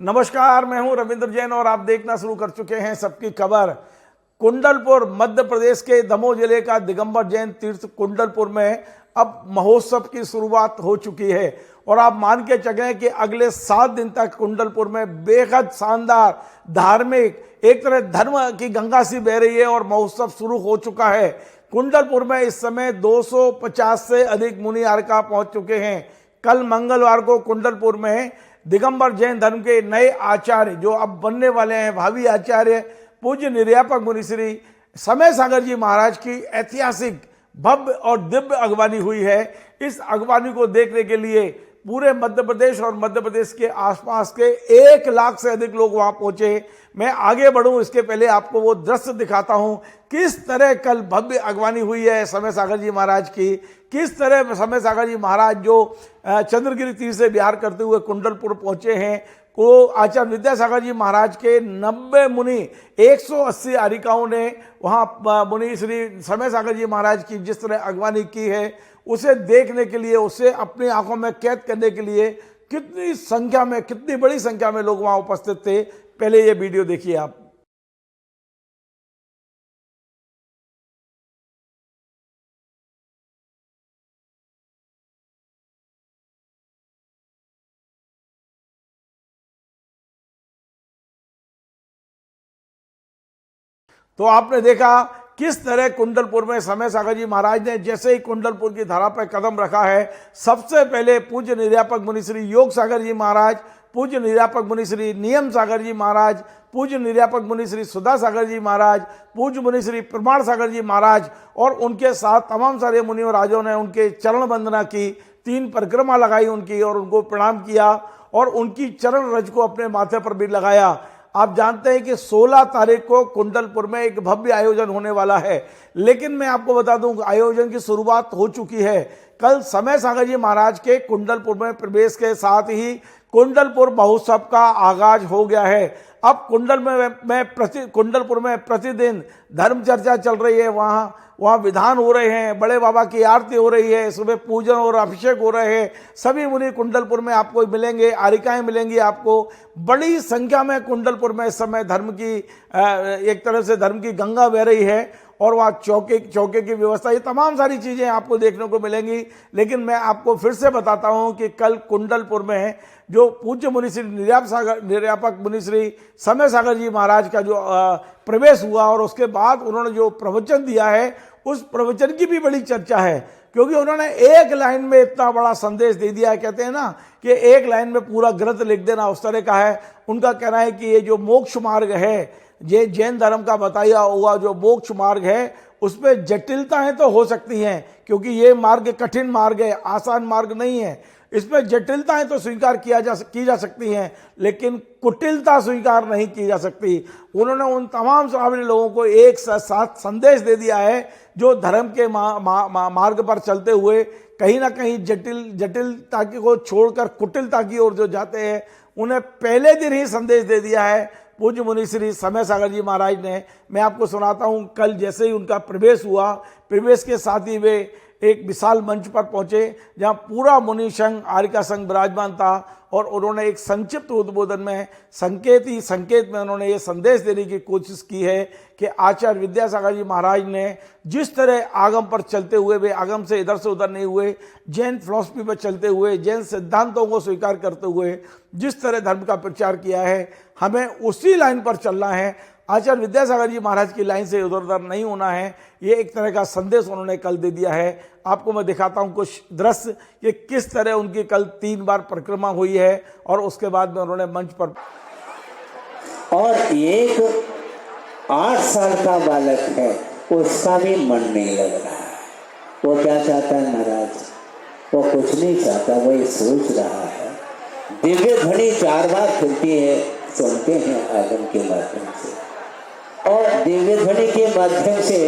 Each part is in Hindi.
नमस्कार, मैं हूं रविंद्र जैन और आप देखना शुरू कर चुके हैं सबकी खबर। कुंडलपुर मध्य प्रदेश के दमोह जिले का दिगंबर जैन तीर्थ कुंडलपुर में अब महोत्सव की शुरुआत हो चुकी है और आप मान के चलें कि अगले 7 दिन तक कुंडलपुर में बेहद शानदार धार्मिक एक तरह धर्म की गंगा सी बह रही है और महोत्सव शुरू हो चुका है। कुंडलपुर में इस समय 250 से अधिक मुनि आर्का पहुंच चुके हैं। कल मंगलवार को कुंडलपुर में दिगंबर जैन धर्म के नए आचार्य जो अब बनने वाले हैं भावी आचार्य पूज्य निर्यापक मुनि श्री समय सागर जी महाराज की ऐतिहासिक भव्य और दिव्य अगवानी हुई है। इस अगवानी को देखने के लिए पूरे मध्य प्रदेश और मध्य प्रदेश के आसपास के 1 लाख से अधिक लोग वहां पहुंचे। मैं आगे बढ़ूं इसके पहले आपको वो दृश्य दिखाता हूं किस तरह कल भव्य अगवानी हुई है समय सागर जी महाराज की। किस तरह समय सागर जी महाराज जो चंद्रगिरी तीर से बिहार करते हुए कुंडलपुर पहुंचे हैं को आचार्य विद्यासागर जी महाराज के 90 मुनि 180 आरिकाओं ने वहाँ मुनि श्री समय सागर जी महाराज की जिस तरह अगवानी की है उसे देखने के लिए, उसे अपनी आंखों में कैद करने के लिए कितनी बड़ी संख्या में लोग वहाँ उपस्थित थे। पहले ये वीडियो देखिए आप। तो आपने देखा किस तरह कुंडलपुर में समय सागर जी महाराज ने जैसे ही कुंडलपुर की धरा पर कदम रखा है, सबसे पहले पूज्य निर्यापक मुनि श्री योग सागर जी महाराज, पूज्य निर्यापक मुनि श्री नियम सागर जी महाराज, पूज्य निर्यापक मुनि श्री सुधा सागर जी महाराज, पूज्य मुनि श्री प्रमाण सागर जी महाराज और उनके साथ तमाम सारे मुनि और राजों ने उनके चरण वंदना की, 3 परिक्रमा लगाई उनकी और उनको प्रणाम किया और उनकी चरण रज को अपने माथे पर भी लगाया। आप जानते हैं कि 16 तारीख को कुंडलपुर में एक भव्य आयोजन होने वाला है, लेकिन मैं आपको बता दूं आयोजन की शुरुआत हो चुकी है। कल समय सागर जी महाराज के कुंडलपुर में प्रवेश के साथ ही कुंडलपुर महोत्सव का आगाज हो गया है। अब कुंडलपुर में प्रतिदिन धर्म चर्चा चल रही है, वहाँ विधान हो रहे हैं, बड़े बाबा की आरती हो रही है, सुबह पूजन और अभिषेक हो रहे हैं। सभी मुनि कुंडलपुर में आपको मिलेंगे, आरिकाएं मिलेंगी आपको। बड़ी संख्या में कुंडलपुर में इस समय धर्म की एक तरह से धर्म की गंगा बह रही है और वहाँ चौके की व्यवस्था, ये तमाम सारी चीज़ें आपको देखने को मिलेंगी। लेकिन मैं आपको फिर से बताता हूँ कि कल कुंडलपुर में जो पूज्य मुनि श्री निर्यापक मुनि श्री समय सागर जी महाराज का जो प्रवेश हुआ और उसके बाद उन्होंने जो प्रवचन दिया है उस प्रवचन की भी बड़ी चर्चा है, क्योंकि उन्होंने एक लाइन में इतना बड़ा संदेश दे दिया है। कहते हैं ना कि एक लाइन में पूरा ग्रंथ लिख देना, उस तरह का है। उनका कहना है कि ये जो मोक्ष मार्ग है, ये जैन धर्म का बताया हुआ जो मोक्ष मार्ग है उसमें जटिलताएं तो हो सकती हैं, क्योंकि ये मार्ग कठिन मार्ग है, आसान मार्ग नहीं है। इसमें जटिलताएं तो स्वीकार की जा सकती हैं, लेकिन कुटिलता स्वीकार नहीं की जा सकती। उन्होंने उन तमाम सारे लोगों को एक साथ संदेश दे दिया है जो धर्म के मार्ग पर चलते हुए कहीं ना कहीं जटिलता को छोड़कर कुटिलता की ओर जो जाते हैं, उन्हें पहले दिन ही संदेश दे दिया है पूज्य मुनि श्री समय सागर जी महाराज ने। मैं आपको सुनाता हूँ, कल जैसे ही उनका प्रवेश हुआ, प्रवेश के साथ ही वे एक विशाल मंच पर पहुंचे जहां पूरा मुनि संघ आर्का संघ विराजमान था और उन्होंने एक संक्षिप्त उद्बोधन में संकेत में उन्होंने ये संदेश देने की कोशिश की है कि आचार्य विद्यासागर जी महाराज ने जिस तरह आगम पर चलते हुए, वे आगम से इधर से उधर नहीं हुए, जैन फिलॉसफी पर चलते हुए, जैन सिद्धांतों को स्वीकार करते हुए जिस तरह धर्म का प्रचार किया है, हमें उसी लाइन पर चलना है। आचार्य विद्यासागर जी महाराज की लाइन से इधर उधर नहीं होना है। ये एक तरह का संदेश उन्होंने कल दे दिया है। आपको मैं दिखाता हूं कुछ दृश्य कि किस तरह उनकी कल 3 बार परिक्रमा हुई है और उसके बाद में उन्होंने मंच पर। और एक 8 साल का बालक है, उसका भी मन नहीं लग रहा है। वो क्या चाहता है महाराज? वो कुछ नहीं चाहता, वो ये सोच रहा है। दिव्य ध्वनि 4 बार फिरती है, सुनते हैं आगम के माध्यम से, और दिव्य ध्वनि के माध्यम से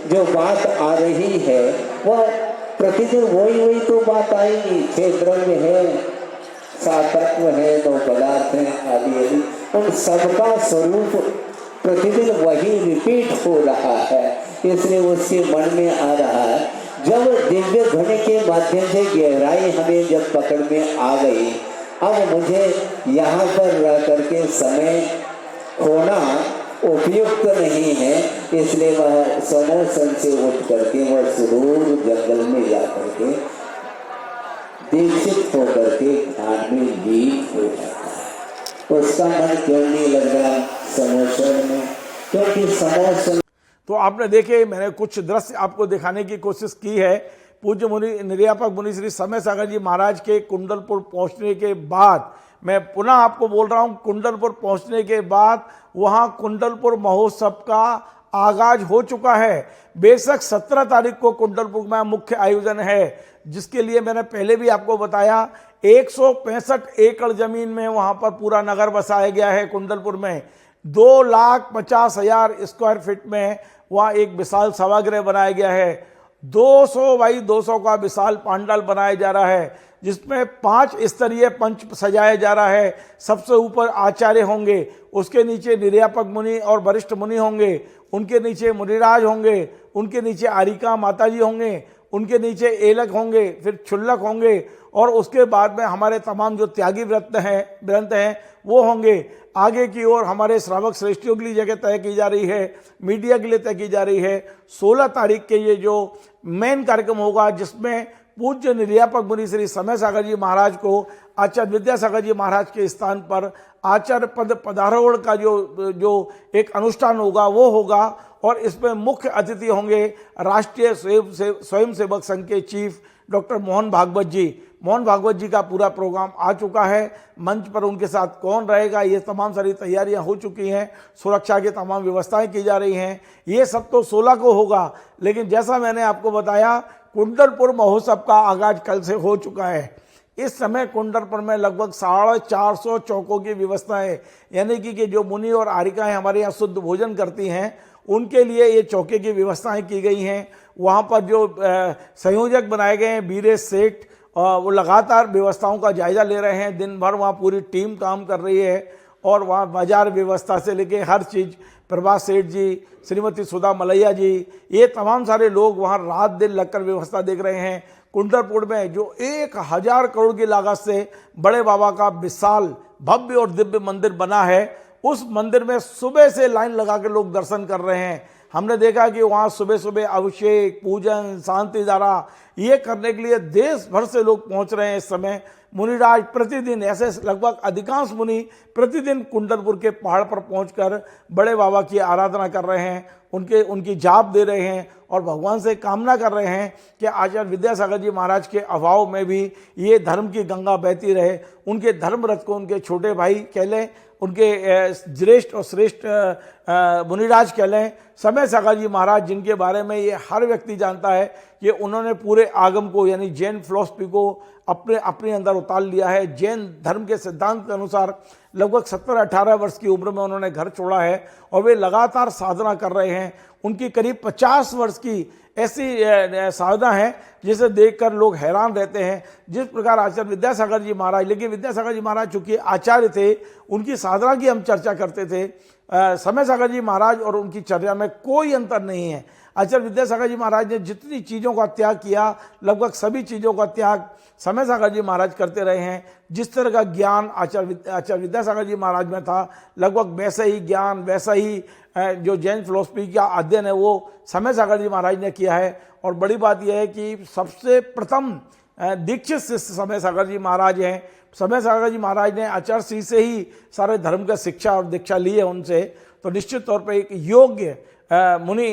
जो बात आ रही है वह प्रतिदिन वही तो बात आएगी। 6 द्रव्य है, 7 तत्व है, 9 पदार्थ है, आदि उन सबका स्वरूप प्रतिदिन वही रिपीट हो रहा है, इसलिए उसके मन में आ रहा है। जब दिव्य ध्वनि के माध्यम से गहराई हमें जब पकड़ में आ गई अब मुझे यहाँ पर रह करके समय खोना उपयुक्त नहीं है, इसलिए वह समोसन से उठ करके वह सुदूर जंगल में जा करके दीक्षित होकर के ध्यान में लीन हो जाता है। उसका मन क्यों नहीं लग रहा समोसन में? क्योंकि समोसन। तो आपने देखे, मैंने कुछ दृश्य आपको दिखाने की कोशिश की है। पूज्य मुनि निर्यापक मुनि श्री समय सागर जी महाराज के कुंडलपुर पहुंचने के बाद, मैं पुनः आपको बोल रहा हूं, कुंडलपुर पहुंचने के बाद वहां कुंडलपुर महोत्सव का आगाज हो चुका है। बेशक 17 तारीख को कुंडलपुर में मुख्य आयोजन है, जिसके लिए मैंने पहले भी आपको बताया 165 एकड़ जमीन में वहां पर पूरा नगर बसाया गया है। कुंडलपुर में 2,50,000 स्क्वायर फीट में वहाँ एक विशाल सभागृह बनाया गया है। 200 बाई 200 का विशाल पांडाल बनाया जा रहा है, जिसमें 5 स्तरीय पंच सजाया जा रहा है। सबसे ऊपर आचार्य होंगे, उसके नीचे निर्यापक मुनि और वरिष्ठ मुनि होंगे, उनके नीचे मुनिराज होंगे, उनके नीचे आरिका माताजी होंगे, उनके नीचे एलक होंगे, फिर क्षुल्लक होंगे, और उसके बाद में हमारे तमाम जो त्यागी ग्रंथ हैं वो होंगे। आगे की ओर हमारे श्रावक श्रेष्ठियों के लिए जगह तय की जा रही है, मीडिया के लिए तय की जा रही है। 16 तारीख के ये जो मेन कार्यक्रम होगा, जिसमें पूज्य निर्यापक मुनि श्री समय सागर जी महाराज को आचार्य विद्यासागर जी महाराज के स्थान पर आचार्य पद पदारोहण का जो एक अनुष्ठान होगा वो होगा। और इसमें मुख्य अतिथि होंगे राष्ट्रीय स्वयंसेवक संघ के चीफ डॉक्टर मोहन भागवत जी। मोहन भागवत जी का पूरा प्रोग्राम आ चुका है। मंच पर उनके साथ कौन रहेगा, ये तमाम सारी तैयारियां हो चुकी हैं, सुरक्षा की तमाम व्यवस्थाएं की जा रही हैं। ये सब तो 16 को होगा, लेकिन जैसा मैंने आपको बताया कुंडलपुर महोत्सव का आगाज कल से हो चुका है। इस समय कुंडलपुर में लगभग 450 चौकों की व्यवस्था है, यानी कि जो मुनि और आरिकाएं हमारे यहाँ शुद्ध भोजन करती हैं उनके लिए ये चौके की व्यवस्थाएं की गई हैं। वहाँ पर जो संयोजक बनाए गए हैं वीरेश सेठ, वो लगातार व्यवस्थाओं का जायजा ले रहे हैं। दिन भर वहाँ पूरी टीम काम कर रही है, और वहाँ बाजार व्यवस्था से लेके हर चीज़, प्रभास सेठ जी, श्रीमती सुधा मलैया जी, ये तमाम सारे लोग वहाँ रात दिन लगकर व्यवस्था देख रहे हैं। कुंडलपुर में जो 1000 करोड़ की लागत से बड़े बाबा का विशाल भव्य और दिव्य मंदिर बना है, उस मंदिर में सुबह से लाइन लगा के लोग दर्शन कर रहे हैं। हमने देखा कि वहाँ सुबह सुबह अभिषेक, पूजन, शांति धारा ये करने के लिए देश भर से लोग पहुँच रहे हैं। इस समय मुनिराज प्रतिदिन, ऐसे लगभग अधिकांश मुनि प्रतिदिन कुंडलपुर के पहाड़ पर पहुंचकर बड़े बाबा की आराधना कर रहे हैं, उनकी जाप दे रहे हैं, और भगवान से कामना कर रहे हैं कि आचार्य विद्यासागर जी महाराज के अभाव में भी ये धर्म की गंगा बहती रहे। उनके धर्म रथ को उनके छोटे भाई कह लें, उनके ज्येष्ठ और श्रेष्ठ मुनिराज कह लें, समय सागर जी महाराज, जिनके बारे में ये हर व्यक्ति जानता है कि उन्होंने पूरे आगम को, यानी जैन फिलॉसफी को अपने अंदर उतार लिया है। जैन धर्म के सिद्धांत के अनुसार लगभग 17-18 वर्ष की उम्र में उन्होंने घर छोड़ा है, और वे लगातार साधना कर रहे हैं। उनकी करीब 50 वर्ष की ऐसी साधना है जिसे देखकर लोग हैरान रहते हैं। जिस प्रकार आचार्य विद्यासागर जी महाराज, लेकिन विद्यासागर जी महाराज चूंकि आचार्य थे, उनकी साधना की हम चर्चा करते थे। समय सागर जी महाराज और उनकी चर्या में कोई अंतर नहीं है। आचार्य विद्यासागर जी महाराज ने जितनी चीज़ों का त्याग किया, लगभग सभी चीज़ों का त्याग समय सागर जी महाराज करते रहे हैं। जिस तरह का ज्ञान आचार्य विद्यासागर जी महाराज में था, लगभग वैसा ही ज्ञान, वैसा ही जो जैन फिलॉसफी का अध्ययन है वो समय सागर जी महाराज ने किया है। और बड़ी बात यह है कि सबसे प्रथम दीक्षित शिष्य समय सागर जी महाराज हैं। समय सागर जी महाराज ने आचार्य श्री से ही सारे धर्म का शिक्षा और दीक्षा ली है उनसे। तो निश्चित तौर पर एक योग्य मुनि,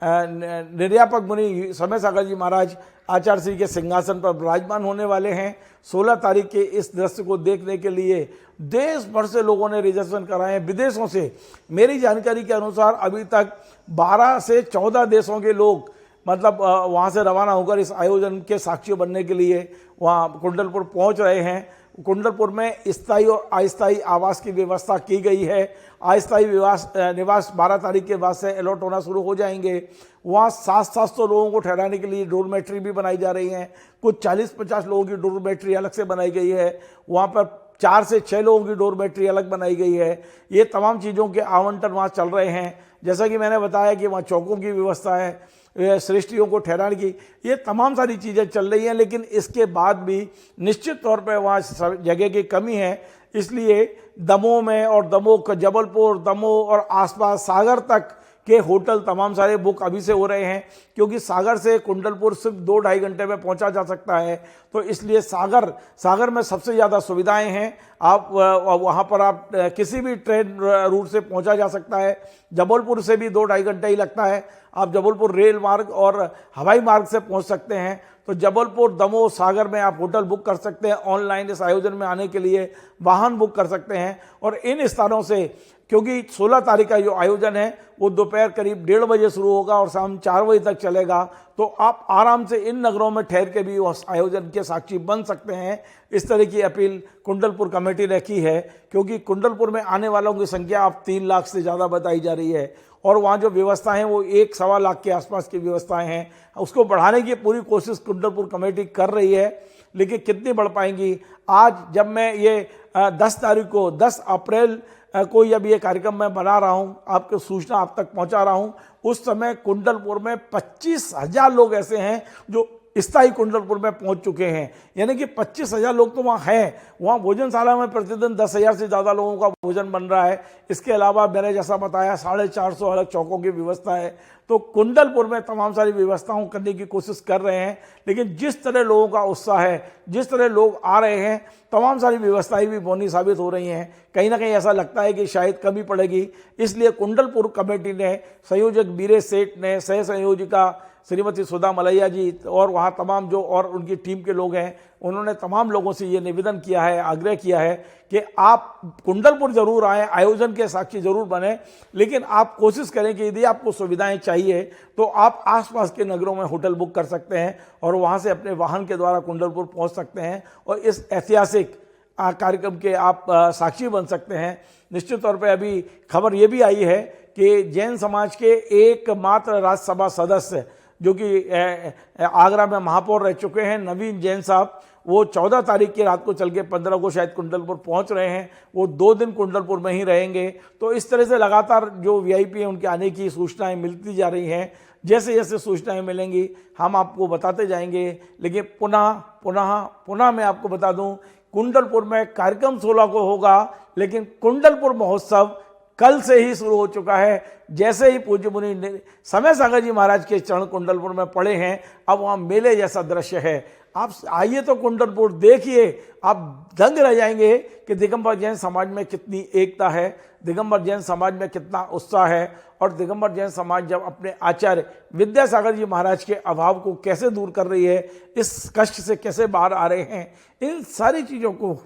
निर्यापक मुनि समय सागर जी महाराज आचार्य श्री के सिंहासन पर विराजमान होने वाले हैं। 16 तारीख के इस दृश्य को देखने के लिए देश भर से लोगों ने रिजर्वेशन कराए हैं। विदेशों से, मेरी जानकारी के अनुसार अभी तक 12 से 14 देशों के लोग मतलब वहाँ से रवाना होकर इस आयोजन के साक्षी बनने के लिए वहाँ कुंडलपुर पहुँच रहे हैं। कुंडलपुर में स्थायी और अस्थायी आवास की व्यवस्था की गई है। अस्थायी निवास 12 तारीख के बाद से अलॉट होना शुरू हो जाएंगे। वहाँ 700 लोगों को ठहराने के लिए डोरमेट्री भी बनाई जा रही हैं। कुछ 40-50 लोगों की डोरमेट्री अलग से बनाई गई है। वहाँ पर 4 से 6 लोगों की डोरमेट्री अलग बनाई गई है। ये तमाम चीज़ों के आवंटन वहाँ चल रहे हैं। जैसा कि मैंने बताया कि वहाँ चौकों की व्यवस्था है। सृष्टियों को ठहराने की, ये तमाम सारी चीज़ें चल रही हैं। लेकिन इसके बाद भी निश्चित तौर पे वहाँ जगह की कमी है, इसलिए दमोह में और दमोह जबलपुर, दमोह और आसपास सागर तक के होटल तमाम सारे बुक अभी से हो रहे हैं, क्योंकि सागर से कुंडलपुर सिर्फ 2-2.5 घंटे में पहुंचा जा सकता है। तो इसलिए सागर में सबसे ज़्यादा सुविधाएं हैं। आप वहां पर आप किसी भी ट्रेन रूट से पहुंचा जा सकता है। जबलपुर से भी 2-2.5 घंटे ही लगता है। आप जबलपुर रेल मार्ग और हवाई मार्ग से पहुंच सकते हैं। तो जबलपुर, दमोह, सागर में आप होटल बुक कर सकते हैं। ऑनलाइन इस आयोजन में आने के लिए वाहन बुक कर सकते हैं। और इन स्थानों से, क्योंकि 16 तारीख का जो आयोजन है वो दोपहर करीब 1:30 बजे शुरू होगा और शाम 4 बजे तक चलेगा, तो आप आराम से इन नगरों में ठहर के भी उस आयोजन के साक्षी बन सकते हैं। इस तरह की अपील कुंडलपुर कमेटी ने की है, क्योंकि कुंडलपुर में आने वालों की संख्या अब 3 लाख से ज़्यादा बताई जा रही है और वहाँ जो व्यवस्था है वो 1-1.25 लाख के आसपास की व्यवस्थाएं हैं। उसको बढ़ाने की पूरी कोशिश कुंडलपुर कमेटी कर रही है, लेकिन कितनी बढ़ पाएंगी। आज जब मैं ये 10 तारीख को 10 अप्रैल को जब ये कार्यक्रम मैं बना रहा हूँ, आपको सूचना आप तक पहुँचा रहा हूँ, उस समय कुंडलपुर में 25,000 लोग ऐसे हैं जो स्थायी कुंडलपुर में पहुंच चुके हैं। यानी कि 25,000 लोग तो वहाँ हैं। वहाँ भोजनशाला में प्रतिदिन 10,000 से ज़्यादा लोगों का भोजन बन रहा है। इसके अलावा मैंने जैसा बताया 450 अलग चौकों की व्यवस्था है। तो कुंडलपुर में तमाम सारी व्यवस्थाओं करने की कोशिश कर रहे हैं। लेकिन जिस तरह लोगों का उत्साह है, जिस तरह लोग आ रहे हैं, तमाम सारी व्यवस्थाएं भी बौनी साबित हो रही हैं। कहीं ना कहीं ऐसा लगता है कि शायद कमी पड़ेगी। इसलिए कुंडलपुर कमेटी ने, संयोजक बीरेश सेठ ने, सह संयोजिका श्रीमती सुधा मलैया जी और वहाँ तमाम जो और उनकी टीम के लोग हैं, उन्होंने तमाम लोगों से ये निवेदन किया है, आग्रह किया है कि आप कुंडलपुर जरूर आएँ, आयोजन के साक्षी जरूर बने, लेकिन आप कोशिश करें कि यदि आपको सुविधाएं चाहिए तो आप आसपास के नगरों में होटल बुक कर सकते हैं और वहाँ से अपने वाहन के द्वारा कुंडलपुर पहुँच सकते हैं और इस ऐतिहासिक कार्यक्रम के आप साक्षी बन सकते हैं। निश्चित तौर पर अभी खबर ये भी आई है कि जैन समाज के एकमात्र राज्यसभा सदस्य जो कि आगरा में महापौर रह चुके हैं, नवीन जैन साहब, वो 14 तारीख की रात को चल के 15 को शायद कुंडलपुर पहुंच रहे हैं। वो 2 दिन कुंडलपुर में ही रहेंगे। तो इस तरह से लगातार जो वीआईपी हैं उनके आने की सूचनाएं मिलती जा रही हैं। जैसे जैसे सूचनाएं मिलेंगी हम आपको बताते जाएंगे। लेकिन पुनः मैं आपको बता दूं, कुंडलपुर में कार्यक्रम 16 को होगा, लेकिन कुंडलपुर महोत्सव कल से ही शुरू हो चुका है। जैसे ही पूज्य मुनि समय सागर जी महाराज के चरण कुंडलपुर में पड़े हैं, अब वहाँ मेले जैसा दृश्य है। आप आइए तो कुंडलपुर देखिए, आप दंग रह जाएंगे कि दिगंबर जैन समाज में कितनी एकता है, दिगंबर जैन समाज में कितना उत्साह है और दिगंबर जैन समाज जब अपने आचार्य विद्यासागर जी महाराज के अभाव को कैसे दूर कर रही है, इस कष्ट से कैसे बाहर आ रहे हैं, इन सारी चीज़ों को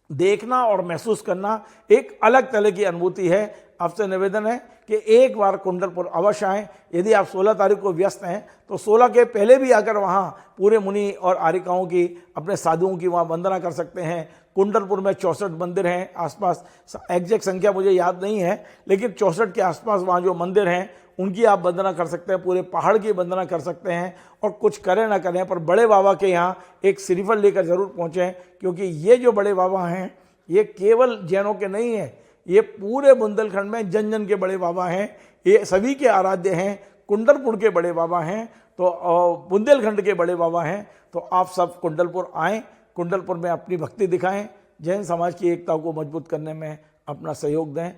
देखना और महसूस करना एक अलग तरह की अनुभूति है। आपसे निवेदन है कि एक बार कुंडलपुर अवश्य आएँ। यदि आप 16 तारीख को व्यस्त हैं तो 16 के पहले भी आकर वहाँ पूरे मुनि और आरिकाओं की, अपने साधुओं की वहाँ वंदना कर सकते हैं। कुंडलपुर में 64 मंदिर हैं आसपास, एग्जैक्ट संख्या मुझे याद नहीं है, लेकिन 64 के आसपास वहाँ जो मंदिर हैं उनकी आप वंदना कर सकते हैं, पूरे पहाड़ की वंदना कर सकते हैं। और कुछ करें ना करें पर बड़े बाबा के यहाँ एक श्रीफल लेकर जरूर पहुँचें, क्योंकि ये जो बड़े बाबा हैं ये केवल जैनों के नहीं हैं, ये पूरे बुंदेलखंड में जन जन के बड़े बाबा हैं। ये सभी के आराध्य हैं। कुंडलपुर के बड़े बाबा हैं तो बुंदेलखंड के बड़े बाबा हैं। तो आप सब कुंडलपुर आएँ, कुंडलपुर में अपनी भक्ति दिखाएं, जैन समाज की एकता को मजबूत करने में अपना सहयोग दें।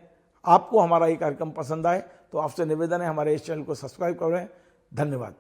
आपको हमारा ये कार्यक्रम पसंद आए तो आपसे निवेदन है हमारे इस चैनल को सब्सक्राइब करें। धन्यवाद।